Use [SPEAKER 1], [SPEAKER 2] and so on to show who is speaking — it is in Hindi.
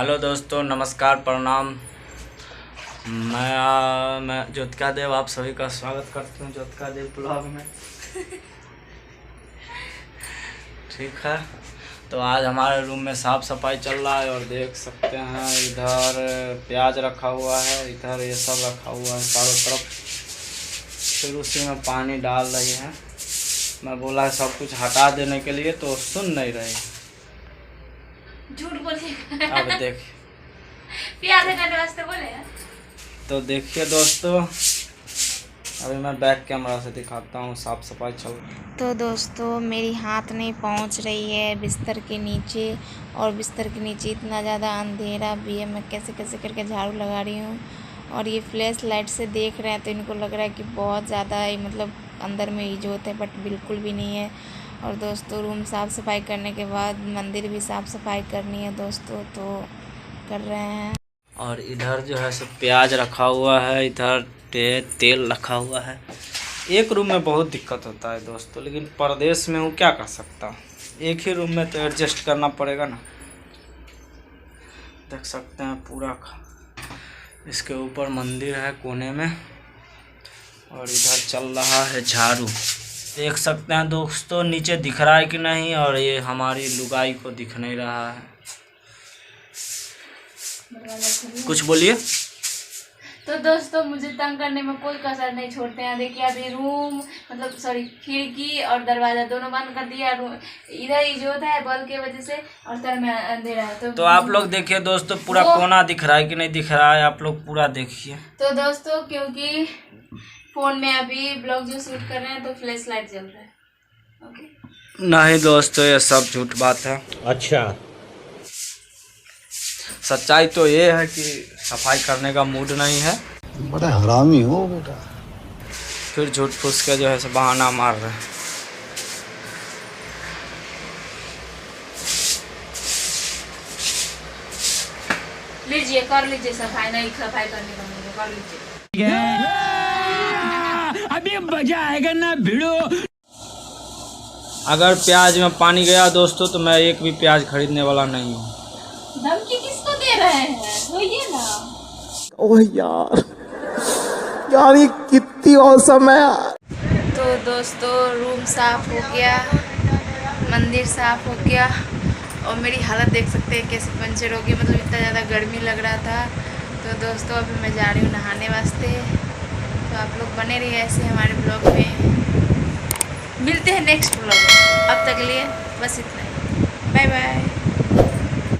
[SPEAKER 1] हेलो दोस्तों, नमस्कार, प्रणाम। मैं ज्योतिका देव आप सभी का स्वागत करती हूँ ज्योतिका देव ब्लॉग में। ठीक है, तो आज हमारे रूम में साफ़ सफाई चल रहा है और देख सकते हैं इधर प्याज रखा हुआ है, इधर ये सब रखा हुआ है चारों तरफ। फिर उसी में पानी डाल रही है। मैं बोला है सब कुछ हटा देने के लिए तो सुन नहीं रही।
[SPEAKER 2] झूठ बोले।
[SPEAKER 1] अब देखिए,
[SPEAKER 2] प्याज काटने वास्ते बोले।
[SPEAKER 1] तो देखिए दोस्तों, अभी मैं बैक कैमरा से दिखाता हूँ साफ़ सफाई चल रही है।
[SPEAKER 3] तो दोस्तों मेरी हाथ नहीं पहुंच रही है बिस्तर के नीचे, और बिस्तर के नीचे इतना ज़्यादा अंधेरा भी है। मैं कैसे कैसे करके झाड़ू लगा रही हूँ, और ये फ्लैश लाइट से देख रहे हैं तो इनको लग रहा है कि बहुत ज़्यादा ही मतलब अंदर में इजोत है, बट बिल्कुल भी नहीं है। और दोस्तों रूम साफ़ सफाई करने के बाद मंदिर भी साफ़ सफाई करनी है दोस्तों, तो कर रहे हैं।
[SPEAKER 1] और इधर जो है सब प्याज रखा हुआ है, इधर तेल रखा हुआ है। एक रूम में बहुत दिक्कत होता है दोस्तों, लेकिन परदेश में हूँ क्या कर सकता हूँ, एक ही रूम में तो एडजस्ट करना पड़ेगा ना। देख सकते हैं पूरा इसके ऊपर मंदिर है कोने में, और इधर चल रहा है झाड़ू। देख सकते हैं दोस्तों नीचे दिख रहा है कि नहीं, और ये हमारी लुगाई को दिख नहीं रहा है। कुछ बोलिए।
[SPEAKER 2] तो दोस्तों मुझे तंग करने में कोई कसर नहीं छोड़ते हैं। देखिए अभी रूम मतलब सॉरी खिड़की और दरवाजा दोनों बंद कर दिया। इधर इजोत है बल्ब की वजह से, और सर में अंधेरा है।
[SPEAKER 1] तो आप लोग देखिए दोस्तों, पूरा कोना दिख रहा है कि नहीं दिख रहा है, आप लोग पूरा देखिए।
[SPEAKER 2] तो दोस्तों क्योंकि फोन में अभी ब्लॉग जो शूट कर रहे हैं तो फ्लैश लाइट जल रहा है। ओके
[SPEAKER 1] नहीं दोस्तों, ये सब झूठ बात है।
[SPEAKER 4] अच्छा,
[SPEAKER 1] सच्चाई तो ये है कि सफाई करने का मूड नहीं है।
[SPEAKER 4] बड़ा हरामी हो बेटा।
[SPEAKER 1] फिर झूठ फूस के जो है सब बहाना मार रहे हैं।
[SPEAKER 2] लीजिए कर लीजिए सफाई, नहीं सफाई करने का मूड कर लीजिए।
[SPEAKER 4] अभी मजा आएगा ना भिड़ो।
[SPEAKER 1] अगर प्याज में पानी गया दोस्तों तो मैं एक भी प्याज खरीदने वाला नहीं हूँ।
[SPEAKER 2] धमकी किसको दे रहे हैं, सोइए ना।
[SPEAKER 4] ओह यार ये कितनी औसम है यार।
[SPEAKER 3] तो दोस्तों रूम साफ़ हो गया, मंदिर साफ़ हो गया, और मेरी हालत देख सकते हैं कैसे पंचर हो गई। मतलब इतना ज़्यादा गर्मी लग रहा था। तो दोस्तों अभी मैं जा रही हूँ नहाने वास्ते। तो आप लोग बने रहिए ऐसे हमारे ब्लॉग में। मिलते हैं नेक्स्ट ब्लॉग में, अब तक के लिए बस इतना ही। Bye bye.